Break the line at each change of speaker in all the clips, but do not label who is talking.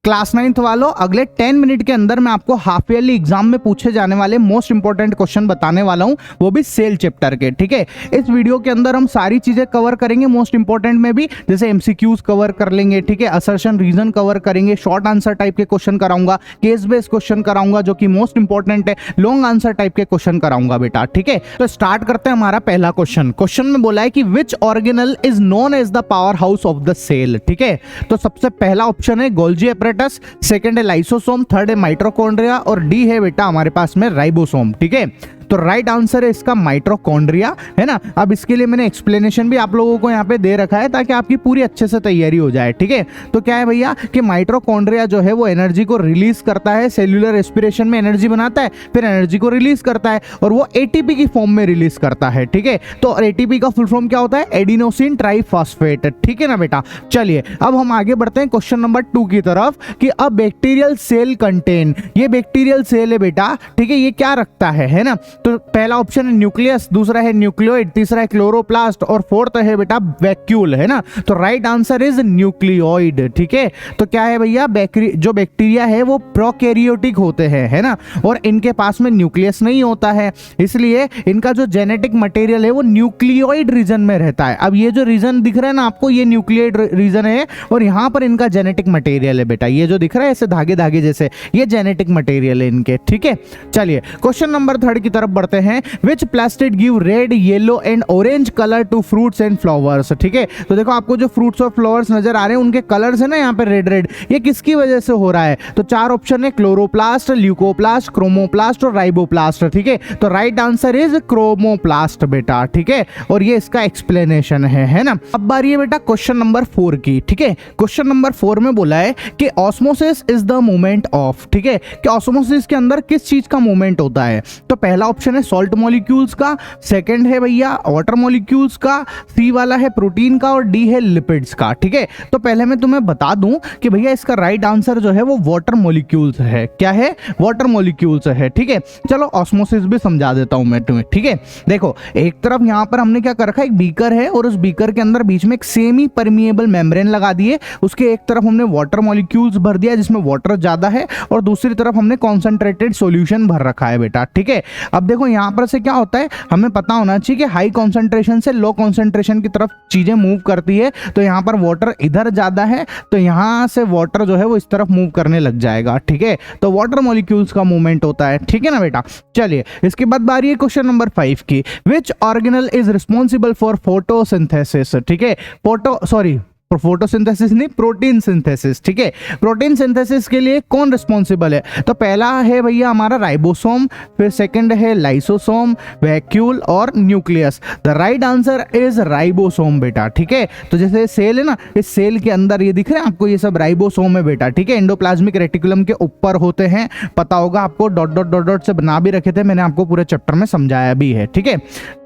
Class 9th वालों, अगले 10 minute के अंदर मैं आपको हाफ ईयरली एग्जाम में पूछे जाने वाले मोस्ट इंपॉर्टेंट क्वेश्चन बताने वाला हूं, वो भी सेल चैप्टर के। ठीक है, इस वीडियो के अंदर हम सारी चीजें कवर करेंगे, मोस्ट इंपॉर्टेंट में भी, जैसे एमसीक्यूज कवर कर लेंगे, ठीक है, असर्शन रीजन कवर करेंगे, शॉर्ट आंसर टाइप के क्वेश्चन कराऊंगा, केस बेस्ड क्वेश्चन कराऊंगा जो कि मोस्ट इंपॉर्टेंट है, लॉन्ग आंसर टाइप के क्वेश्चन कराऊंगा बेटा। ठीक है, तो स्टार्ट करते हैं हमारा पहला क्वेश्चन। क्वेश्चन में बोला है कि which organelle is known as the power house of the cell. ठीक है, तो सबसे पहला ऑप्शन है गोल्जी एपरेटस, सेकंड है लाइसोसोम, थर्ड है माइटोकॉन्ड्रिया और डी है बेटा हमारे पास में राइबोसोम। ठीक है, तो राइट आंसर है इसका माइटोकॉन्ड्रिया, है ना। अब इसके लिए मैंने एक्सप्लेनेशन भी आप लोगों को यहाँ पे दे रखा है ताकि आपकी पूरी अच्छे से तैयारी हो जाए। ठीक है, तो क्या है भैया कि माइटोकॉन्ड्रिया जो है वो एनर्जी को रिलीज करता है, सेल्यूलर रेस्पिरेशन में एनर्जी बनाता है, फिर एनर्जी को रिलीज करता है और वो एटीपी की फॉर्म में रिलीज करता है। ठीक है, तो एटीपी का फुल फॉर्म क्या होता है? Adenosine triphosphate. ठीक है ना बेटा। चलिए अब हम आगे बढ़ते हैं क्वेश्चन नंबर 2 की तरफ कि अ बैक्टीरियल सेल कंटेन, ये बैक्टीरियल सेल है बेटा। ठीक है, ये क्या रखता है ना। तो पहला ऑप्शन है न्यूक्लियस, दूसरा है न्यूक्लियोइड, तीसरा है क्लोरोप्लास्ट और फोर्थ है बेटा वैक्यूल, है ना। तो राइट आंसर इज न्यूक्लियोइड। ठीक है, तो क्या है भैया, जो बैक्टीरिया है वो प्रोकैरियोटिक होते हैं, है ना, और इनके पास में न्यूक्लियस नहीं होता है, इसलिए इनका जो जेनेटिक मटेरियल है वो न्यूक्लियोइड रीजन में रहता है। अब ये जो रीजन दिख रहा है ना आपको, ये न्यूक्लियोइड रीजन है और यहाँ पर इनका जेनेटिक मटेरियल है बेटा। ये जो दिख रहा है ऐसे धागे धागे जैसे, ये जेनेटिक मटेरियल है इनके। ठीक है, चलिए क्वेश्चन नंबर 3 की तरफ बढ़ते हैं। Which plastid give red, yellow and orange colour to fruits and flowers. ठीक है, तो देखो आपको जो फ्रूट्स और फ्लावर्स नजर आ रहे हैं उनके कलर्स है ना यहाँ पे रेड रेड, ये किसकी वजह से हो रहा है? तो 4 ऑप्शन है, क्लोरोप्लास्ट, ल्यूकोप्लास्ट, क्रोमोप्लास्ट और राइबोप्लास्ट। ठीक है, तो राइट आंसर इज क्रोमोप्लास्ट बेटा। ठीक है, और ये इसका एक्सप्लेनेशन है ना। अब बारी है बेटा क्वेश्चन नंबर 4 की। ठीक है, क्वेश्चन नंबर 4 में बोला है कि osmosis is the movement of. ठीक है, कि ऑस्मोसिस के अंदर किस चीज का मूवमेंट होता है? तो पहला ऑप्शन है सॉल्ट मॉलिक्यूल्स का, सेकंड है भैया वाटर मॉलिक्यूल्स का, सी वाला है प्रोटीन का और डी है लिपिड्स का। ठीक है, तो पहले मैं तुम्हें बता दूं कि भैया इसका राइट आंसर जो है वो वाटर मॉलिक्यूल्स है। क्या है? वाटर मॉलिक्यूल्स है। ठीक है, चलो ऑस्मोसिस भी समझा देता हूं मैं तुम्हें। ठीक है, देखो एक तरफ यहां पर हमने क्या कर रखा है, एक बीकर है और उस बीकर के अंदर बीच में एक सेमी परमिएबल मेम्ब्रेन लगा दिए, उसके एक तरफ हमने वाटर मॉलिक्यूल्स भर दिया जिसमें वाटर ज्यादा है और दूसरी तरफ हमने कॉन्सेंट्रेटेड सॉल्यूशन भर रखा है बेटा। ठीक है, अब देखो यहां पर से क्या होता है, हमें पता होना चाहिए कि हाई कॉन्सेंट्रेशन से लो कॉन्सेंट्रेशन की तरफ चीजें मूव करती है। तो यहां पर वाटर इधर ज्यादा है तो यहां से वाटर जो है वो इस तरफ मूव करने लग जाएगा। ठीक है, तो वाटर मॉलिक्यूल्स का मूवमेंट होता है। ठीक है ना बेटा। चलिए इसके बाद बारी है क्वेश्चन नंबर 5 की। विच organelle is responsible for photosynthesis. ठीक है, फोटोसिंथेसिस नहीं, प्रोटीन सिंथेसिस। ठीक है, प्रोटीन सिंथेसिस के लिए कौन रिस्पॉन्सिबल है? तो पहला है भैया हमारा राइबोसोम, फिर सेकंड है लाइसोसोम, वैक्यूल और nucleus. The right answer is ribosome बेटा। ठीक है, तो जैसे सेल है ना, इस सेल के अंदर ये दिख रहे हैं आपको, ये सब राइबोसोम है बेटा। ठीक है, एंडोप्लाज्मिक रेटिकुलम के ऊपर होते हैं, पता होगा आपको, डॉट डॉट डॉट डॉट से बना भी रखे थे, मैंने आपको पूरे चैप्टर में समझाया भी है। ठीक है,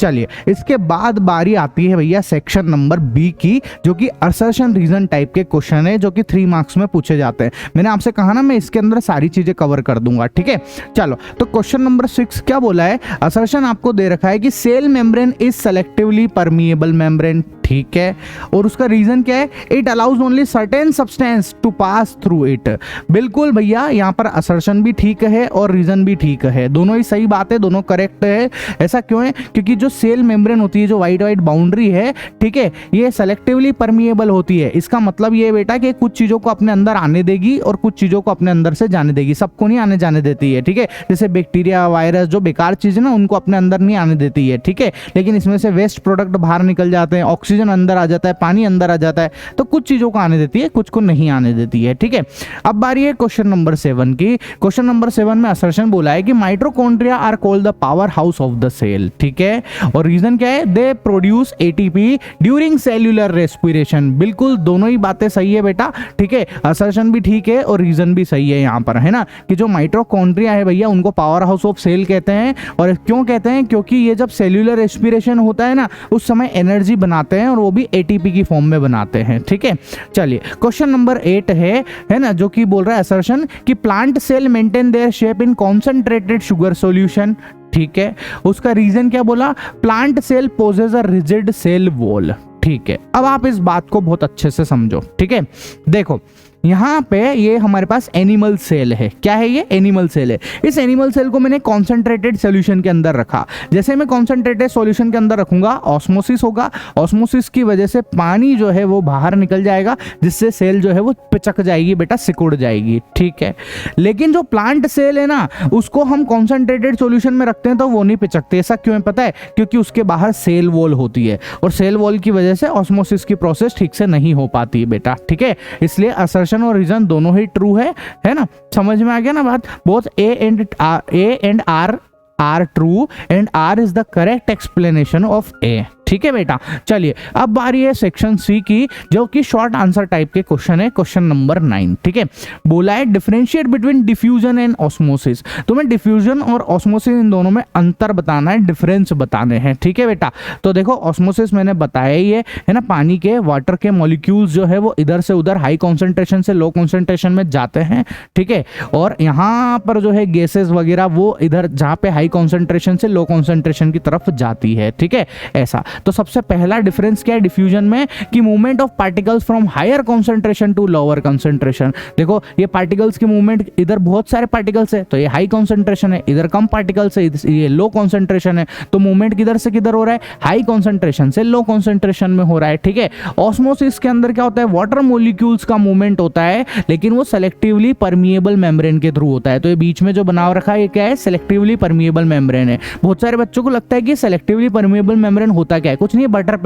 चलिए इसके बाद बारी आती है भैया सेक्शन नंबर बी की, जो कि रीजन टाइप के क्वेश्चन है जो कि 3 मार्क्स में पूछे जाते हैं। मैंने आपसे कहा ना मैं इसके अंदर सारी चीजें कवर कर दूंगा। ठीक है, चलो तो क्वेश्चन नंबर 6 क्या बोला है? असर्शन आपको दे रखा है कि cell membrane is selectively permeable membrane. ठीक है, और उसका रीजन क्या है? It allows only certain substance to pass through it. बिल्कुल भैया, यहाँ पर असर्शन भी ठीक है और रीजन भी ठीक है, दोनों ही सही बात है, दोनों करेक्ट है। ऐसा क्यों है? क्योंकि जो सेल मेम्ब्रेन होती है, जो वाइट वाइट बाउंड्री है, ठीक है, ये सेलेक्टिवली परमिएबल होती है। इसका मतलब ये बेटा कि कुछ चीजों को अपने अंदर आने देगी और कुछ चीजों को अपने अंदर से जाने देगी, सबको नहीं आने जाने देती है। ठीक है, जैसे बैक्टीरिया, वायरस, जो बेकार चीज है ना, उनको अपने अंदर नहीं आने देती है। ठीक है, लेकिन इसमें से वेस्ट प्रोडक्ट बाहर निकल जाते हैं, ऑक्सीजन अंदर आ जाता है, पानी अंदर आ जाता है, तो कुछ चीजों को आने देती है, कुछ को नहीं आने देती है। ठीक है, अब बारी है क्वेश्चन नंबर 7 की। क्वेश्चन नंबर 7 में असर्शन बोला है कि mitochondria are called the power house of the cell. ठीक है, और रीजन क्या है? They produce ATP during cellular respiration. बिल्कुल दोनों ही बातें सही है बेटा। ठीक है, असर्शन भी ठीक है और रीजन भी सही है यहाँ पर, है ना, कि जो माइटोकॉन्ड्रिया है भैया उनको पावर हाउस ऑफ सेल कहते हैं। और क्यों कहते हैं? क्योंकि ये जब सेल्यूलर रेस्पिरेशन होता है ना, उस समय एनर्जी बनाते हैं और वो भी एटीपी की फॉर्म में बनाते हैं। ठीक है, चलिए क्वेश्चन नंबर 8 है ना, जो कि बोल रहा है असर्शन कि plant cell maintain their shape in concentrated sugar solution. ठीक है, उसका रीजन क्या बोला? Plant cell possess a rigid cell wall. ठीक है, अब आप इस बात को बहुत अच्छे से समझो। ठीक है, देखो यहाँ पे ये हमारे पास एनिमल सेल है। क्या है ये? एनिमल सेल है। इस एनिमल सेल को मैंने कॉन्सेंट्रेटेड सॉल्यूशन के अंदर रखा। जैसे मैं कॉन्सेंट्रेटेड सॉल्यूशन के अंदर रखूंगा, ऑस्मोसिस होगा, ऑस्मोसिस की वजह से पानी जो है वो बाहर निकल जाएगा, जिससे सेल जो है वो पिचक जाएगी बेटा, सिकुड़ जाएगी, ठीक है। लेकिन जो प्लांट सेल है ना, उसको हम कॉन्सेंट्रेटेड सॉल्यूशन में रखते हैं तो वो नहीं पिचकते। ऐसा क्यों है पता है? क्योंकि उसके बाहर सेल वॉल होती है, और सेल वॉल की वजह से ऑस्मोसिस की प्रोसेस ठीक से नहीं हो पाती बेटा, ठीक है। इसलिए असर्शन और रीजन दोनों ही ट्रू है ना? समझ में आ गया ना बात? Both A and R are true and R is the correct explanation of A, ठीक है बेटा। चलिए अब बारी है सेक्शन सी की, जो कि शॉर्ट आंसर टाइप के क्वेश्चन है। क्वेश्चन नंबर 9, ठीक है। बोला है differentiate between diffusion and osmosis. तुम्हें डिफ्यूजन और ऑस्मोसिस इन दोनों में अंतर बताना है, डिफरेंस बताने हैं, ठीक है बेटा। तो देखो ऑस्मोसिस मैंने बताया ही है ना, पानी के वाटर के मॉलिक्यूल्स जो है वो इधर से उधर हाई कॉन्सेंट्रेशन से लो कॉन्सेंट्रेशन में जाते हैं, ठीक है। और यहाँ पर जो है गैसेस वगैरह वो इधर जहाँ पे हाई कॉन्सेंट्रेशन से लो कॉन्सेंट्रेशन की तरफ जाती है, ठीक है। ऐसा तो सबसे पहला डिफरेंस क्या है डिफ्यूजन में, कि movement of particles from higher concentration to lower concentration. देखो ये पार्टिकल्स की मूवमेंट, इधर बहुत सारे पार्टिकल्स है तो ये हाई कॉन्सेंट्रेशन है, इधर कम पार्टिकल्स है, ये लो कॉन्सेंट्रेशन है, तो मूवमेंट किधर से किधर हो रहा है? हाई कॉन्सेंट्रेशन से लो कॉन्सेंट्रेशन में हो रहा है, ठीक है। ऑस्मोसिस के अंदर क्या होता है? वाटर मॉलिक्यूल्स का मूवमेंट होता है, लेकिन वो सेलेक्टिवली परमिएबल मेम्ब्रेन के थ्रू होता है। तो ये बीच में जो बनाव रखा है ये क्या है? सेलेक्टिवली परमिएबल मेम्ब्रेन है। बहुत सारे बच्चों को लगता है कि सेलेक्टिवली परमिएबल मेम्ब्रेन होता क्या है? कुछ नहीं, बटर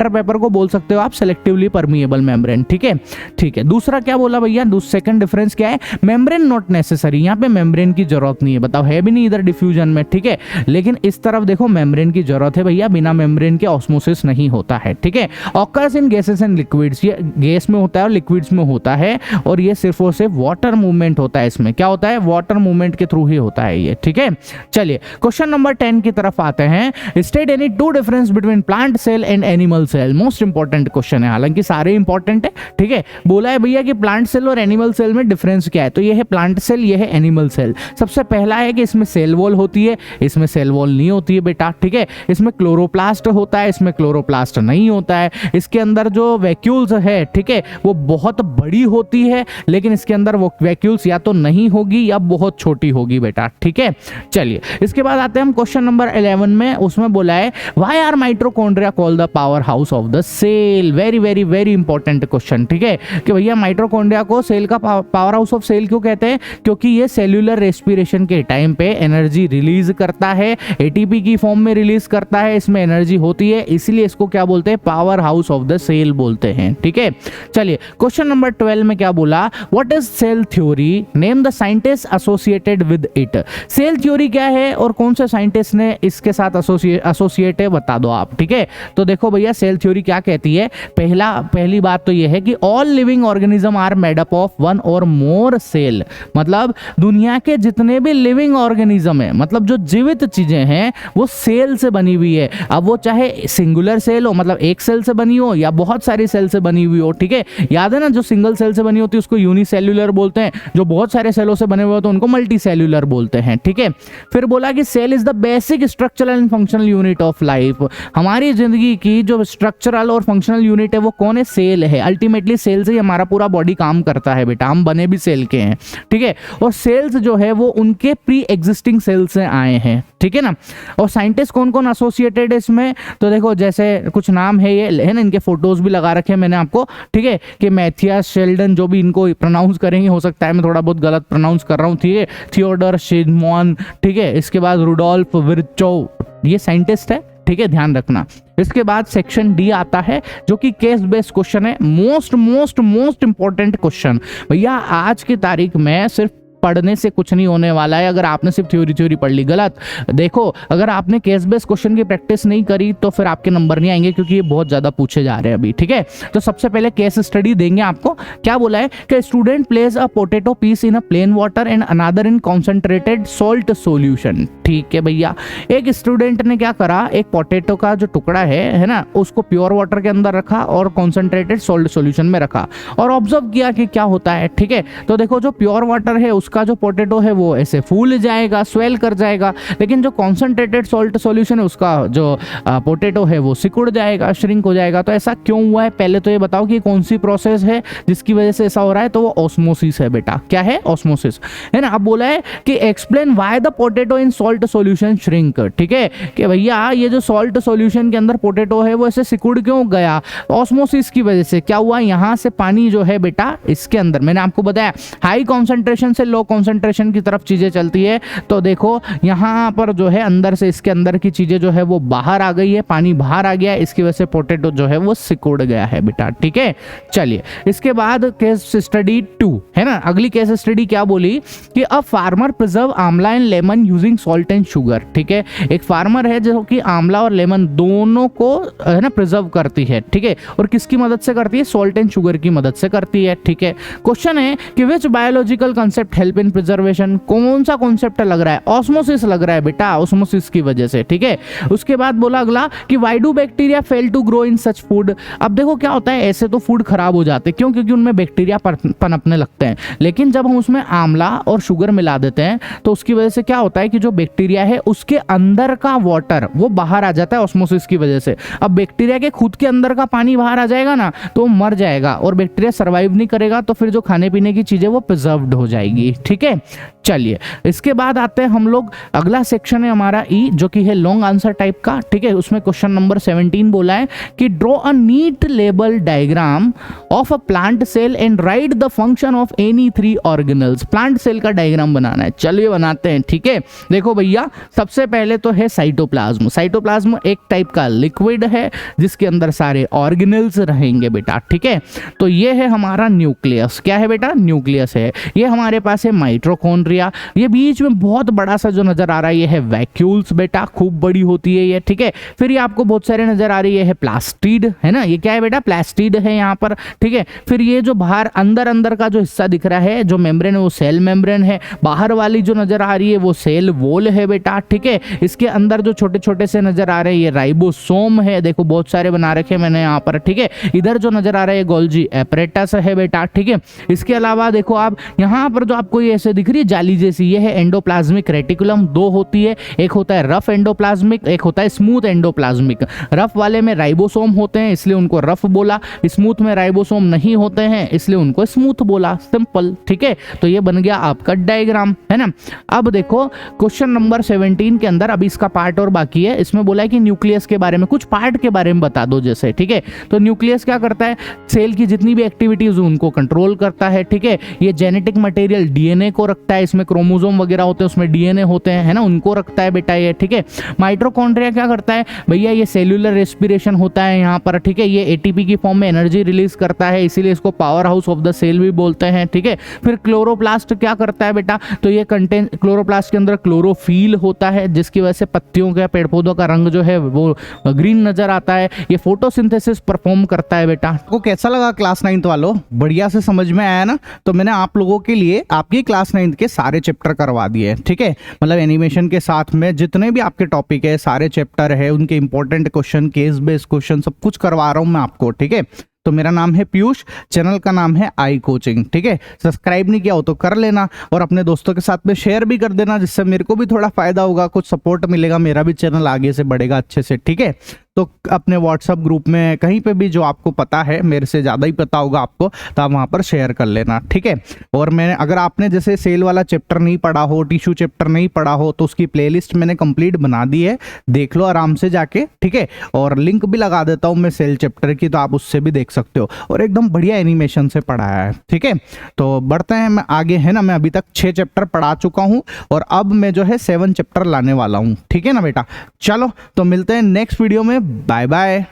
पेपर को बोल सकते हो आप सेलेक्टिवली परमिएबल मेम्ब्रेन, ठीक है, ठीक है। दूसरा क्या बोला भैया? सेकंड डिफरेंस क्या है? Membrane not necessary. यहाँ पे मेम्ब्रेन की जरूरत नहीं है, बताओ है भी नहीं इधर डिफ्यूजन में, ठीक है। लेकिन इस तरफ देखो मेम्ब्रेन की जरूरत है भैया, बिना मेम्ब्रेन के ऑस्मोसिस नहीं होता है, ठीक है। Occurs in gases and liquids, ये गैस में होता है और लिक्विड्स में होता है, और ये सिर्फ और सिर्फ वाटर मूवमेंट होता है। इसमें क्या होता है? वाटर मूवमेंट के थ्रू ही होता है ये, ठीक है। चलिए क्वेश्चन नंबर 10 की तरफ आते हैं। State any two difference between plant cell and animal cell. Most important question है, हालांकि सारे इंपॉर्टेंट है, ठीक है। बोला है भैया कि प्लांट सेल और एनिमल सेल में डिफरेंस क्या है, तो ये है प्लांट सेल, ये है एनिमल सेल। सबसे पहला है कि इसमें सेल वॉल होती है, इसमें सेल वॉल नहीं होती है बेटा, ठीक है। इसमें क्लोरोप्लास्ट होता है, इसमें क्लोरोप्लास्ट नहीं होता है। इसके अंदर जो वैक्यूल्स है, ठीक है, वो बहुत बड़ी होती है, लेकिन इसके अंदर वो वैक्यूल्स या तो नहीं होगी या बहुत छोटी होगी बेटा, ठीक है। चलिए इसके बाद आते हैं हम क्वेश्चन नंबर 11 में। उसमें बोला है why are mitochondria called the power house of the cell. Very very very important question, ठीक है, कि भैया माइटोकॉन्ड्रिया को सेल का पावर हाउस ऑफ सेल क्यों कहते हैं? क्योंकि ये सेल्यूलर रेस्पिरेशन के टाइम पे एनर्जी रिलीज करता है, एटीपी की फॉर्म में रिलीज करता है, इसमें एनर्जी होती है, इसलिए इसको क्या बोलते हैं? Power house of the cell बोलते हैं, ठीक है। चलिए क्वेश्चन नंबर 12 में क्या बोला? What is cell theory, name the scientist associated with it. Cell theory क्या है और कौन से साइंटिस्ट ने इसके साथ एसोसिएट है, बता दो आप, ठीक है। तो देखो भैया सेल थ्योरी क्या कहती है? पहली बात तो यह है कि all living organism are made up of one और मोर सेल। मतलब दुनिया के जितने भी लिविंग ऑर्गेनिज्म है, मतलब जो जीवित चीजें हैं, वो सेल से बनी हुई है। अब वो चाहे सिंगुलर सेल हो, मतलब एक सेल से बनी हो, या बहुत सारी सेल से बनी हुई हो, ठीक है। याद है ना, जो सिंगल सेल से बनी होती है उसको यूनिसेल्युलर बोलते हैं, जो बहुत सारे सेलों से बने हुए होते हैं उनको मल्टीसेल्युलर बोलते हैं, ठीक है। फिर बोला कि cell is the basic structural and functional unit of life. हमारी जिंदगी की जो स्ट्रक्चरल और फंक्शनल यूनिट है वो कौन है? सेल है। अल्टीमेटली सेल से ही हमारा पूरा बॉडी काम करता है बेटा, हम बने भी सेल के हैं, ठीक है। और सेल्स जो है वो उनके प्री एग्जिस्टिंग सेल से आए हैं, ठीक है ना। और साइंटिस्ट कौन कौन एसोसिएटेड है इसमें? तो देखो जैसे कुछ नाम है, ये है ना, इनके फोटोज भी लगा रखे हैं मैंने आपको, ठीक है, कि मैथियस शेल्डन, जो भी इनको प्रोनाउंस करेंगे, हो सकता है मैं थोड़ा बहुत गलत प्रोनाउंस कर रहा हूँ, ठीक है। थियोडर शिनमॉन, ठीक है। इसके बाद रुडोल्फ विर्चोव, ये साइंटिस्ट है, ठीक है, ध्यान रखना। इसके बाद सेक्शन डी आता है जो कि केस बेस्ड क्वेश्चन है। Most most most important question भैया, आज की तारीख में सिर्फ पढ़ने से कुछ नहीं होने वाला है अगर आपने सिर्फ थ्योरी पढ़ ली। गलत। देखो अगर आपने केस बेस्ड क्वेश्चन की प्रैक्टिस नहीं करी तो फिर आपके नंबर नहीं आएंगे, क्योंकि ये बहुत ज्यादा पूछे जा रहे हैं अभी, ठीक है। तो सबसे पहले केस स्टडी देंगे आपको। क्या बोला है कि student place a potato piece in a plain water and another in concentrated salt solution. ठीक है भैया, एक स्टूडेंट ने क्या करा, एक पोटैटो का जो टुकड़ा है ना, उसको प्योर वाटर के अंदर रखा और कॉन्सेंट्रेटेड सॉल्ट सॉल्यूशन में रखा और ऑब्जर्व किया कि क्या होता है, ठीक है। तो देखो जो प्योर वाटर है उसका जो पोटैटो है वो ऐसे फूल जाएगा, स्वेल कर जाएगा, लेकिन जो कॉन्सेंट्रेटेड सॉल्ट सॉल्यूशन है उसका जो पोटैटो है वो सिकुड़ जाएगा, श्रिंक हो जाएगा। तो ऐसा क्यों हुआ है, पहले तो ये बताओ कि कौन सी प्रोसेस है जिसकी वजह से ऐसा हो रहा है। तो वो ऑस्मोसिस है बेटा। क्या है? ऑस्मोसिस है ना। अब बोला है कि explain why the potato in salt solution shrink. ठीक है कि भैया ये जो सॉल्ट सॉल्यूशन के अंदर पोटैटो है वो ऐसे सिकुड़ क्यों गया? ऑस्मोसिस की वजह से। क्या हुआ? यहाँ से पानी जो है बेटा इसके अंदर, मैंने आपको बताया हाई कॉन्सेंट्रेशन से लो कॉन्सेंट्रेशन की तरफ चीजें चलती है। तो देखो यहाँ पर जो है अंदर से इसके अंदर की चीजें जो है वो बाहर आ गई है, पानी बाहर आ गया है, इसकी वजह से पोटैटो जो है वो सिकुड़ गया है बेटा। ठीक है, चलिए इसके बाद केस स्टडी 2 है ना। अगली केस स्टडी क्या बोली कि अ फार्मर प्रिजर्व आंवला and lemon using salt and sugar. ठीक है, एक फार्मर है जो कि आंवला और लेमन दोनों को है ना प्रिजर्व करती है। ठीक है, और किसकी मदद से करती है? सॉल्ट एंड शुगर की मदद से करती है। ठीक है, क्वेश्चन है कि which biological concept help in preservation. कौन सा कॉन्सेप्ट लग रहा है? ऑस्मोसिस लग रहा है बेटा, ऑस्मोसिस की वजह से। ठीक है, उसके बाद बोला अगला कि why do bacteria fail to grow in such food. अब देखो क्या होता है, ऐसे तो फूड खराब हो जाते हैं। क्यों? क्योंकि उनमें बैक्टीरिया पनपने लगते हैं। लेकिन जब हम उसमें आंवला और शुगर मिला देते हैं तो उसकी वजह से क्या होता है कि जो बैक्टीरिया है उसके अंदर का वाटर वो बाहर आ जाता है ऑस्मोसिस की वजह से। अब बैक्टीरिया के खुद के अंदर का पानी बाहर आ जाएगा ना तो मर जाएगा और बैक्टीरिया सर्वाइव नहीं करेगा, तो फिर जो खाने पीने की चीजें वो प्रिजर्व्ड हो जाएगी। ठीक है, चलिए इसके बाद आते हैं हम लोग, अगला सेक्शन है हमारा ई जो कि है लॉन्ग आंसर टाइप का। ठीक है, उसमें क्वेश्चन नंबर 17 बोला है कि draw a neat label diagram of a plant cell and write the function of any 3 organelles. Plant cell का डायग्राम बनाना है, चलिए बनाते हैं। ठीक है, देखो भैया सबसे पहले तो है साइटोप्लाज्म। साइटोप्लाज्म एक टाइप का लिक्विड है जिसके अंदर सारे ऑर्गेनल्स रहेंगे बेटा। ठीक है, तो ये है हमारा न्यूक्लियस। क्या है बेटा? न्यूक्लियस है। ये हमारे पास है माइटोकॉन्ड्रिया। ये बीच में बहुत बड़ा सा जो नजर आ रहा है ये है वैक्यूल्स बेटा, खूब बड़ी होती है ये। ठीक है, फिर ये आपको बहुत सारे नजर आ रही है प्लास्टिड है ना। ये क्या है बेटा? प्लास्टिड है यहाँ पर। ठीक है, फिर ये जो बाहर अंदर अंदर का जो हिस्सा दिख रहा है जो मेम्ब्रेन है वो सेल मेम्ब्रेन है। बाहर वाली जो नजर आ रही है वो सेल वॉल है बेटा। ठीक है, इसके अंदर जो छोटे छोटे से नजर आ रहे हैं ये राइबोसोम है। देखो बहुत सारे बना रखे मैंने यहाँ पर। ठीक है, इधर जो नजर आ रहा है गोल्जी एपरेटस है बेटा। ठीक है, इसके अलावा देखो आप यहाँ पर जो आपको ये ऐसे दिख रही है जाली जैसी, ये है एंडोप्लाज्मिक रेटिकुलम। 2 होती है, एक होता है रफ एंडोप्लाज्मिक, एक होता है स्मूथ एंडोप्लाज्मिक। रफ वाले में राइबोसोम होते हैं इसलिए उनको रफ बोला, स्मूथ में राइबोसोम नहीं होते हैं इसलिए उनको स्मूथ बोला। सिंपल। ठीक है, तो ये बन गया आपका डायग्राम है ना। अब देखो क्वेश्चन नंबर 17 के अंदर अभी इसका पार्ट और बाकी है। इसमें बोला है कि न्यूक्लियस के बारे में कुछ पार्ट के बारे में बता दो जैसे। ठीक है, तो न्यूक्लियस क्या करता है? सेल की जितनी भी एक्टिविटीज उनको कंट्रोल करता है। ठीक है, ये जेनेटिक मटेरियल डीएनए को रखता है, इसमें क्रोमोसोम वगैरह होते हैं उसमें डीएनए होते हैं है ना, उनको रखता है बेटा ये। ठीक है, माइटोकॉन्ड्रिया क्या करता है भैया? ये सेल्यूलर रेस्पिरेशन होता है यहाँ पर। ठीक है, ये एटीपी की फॉर्म में एनर्जी रिलीज करता है इसीलिए इसको power house of the cell भी बोलते हैं। ठीक है, फिर क्लोरोप्लास्ट क्या करता है बेटा? तो ये कंटेंट क्लोरोप्लास्ट के अंदर क्लोरोफिल होता है जिसकी वजह से पत्तियों का पेड़ पौधों का रंग जो है वो ग्रीन नजर आता है। ये फोटोसिंथेसिस परफॉर्म करता है बेटा।
आपको कैसा लगा क्लास 9th वालों? बढ़िया से समझ में आया ना? तो मैंने आप लोगों के लिए आपकी क्लास 9th के सारे चैप्टर करवा दिए। ठीक है, मतलब एनिमेशन के साथ में जितने भी आपके टॉपिक है सारे चैप्टर है, उनके important question, case based question सब कुछ करवा रहा हूं मैं आपको। ठीक है, तो मेरा नाम है पीयूष, चैनल का नाम है आई कोचिंग। ठीक है, सब्सक्राइब नहीं किया हो तो कर लेना और अपने दोस्तों के साथ में शेयर भी कर देना जिससे मेरे को भी थोड़ा फायदा होगा, कुछ सपोर्ट मिलेगा, मेरा भी चैनल आगे से बढ़ेगा अच्छे से। ठीक है, तो अपने व्हाट्सएप ग्रुप में कहीं पे भी जो आपको पता है, मेरे से ज़्यादा ही पता होगा आपको, तो आप वहाँ पर शेयर कर लेना। ठीक है, और मैंने अगर आपने जैसे सेल वाला चैप्टर नहीं पढ़ा हो, टिश्यू चैप्टर नहीं पढ़ा हो, तो उसकी प्लेलिस्ट मैंने कंप्लीट बना दी है, देख लो आराम से जाके। ठीक है, और लिंक भी लगा देता हूँ मैं सेल चैप्टर की, तो आप उससे भी देख सकते हो और एकदम बढ़िया एनिमेशन से पढ़ाया है। ठीक है, तो बढ़ते हैं मैं आगे है ना। मैं अभी तक 6 चैप्टर पढ़ा चुका हूँ और अब मैं जो है 7 चैप्टर लाने वाला हूँ। ठीक है ना बेटा, चलो तो मिलते हैं नेक्स्ट वीडियो में। Bye bye.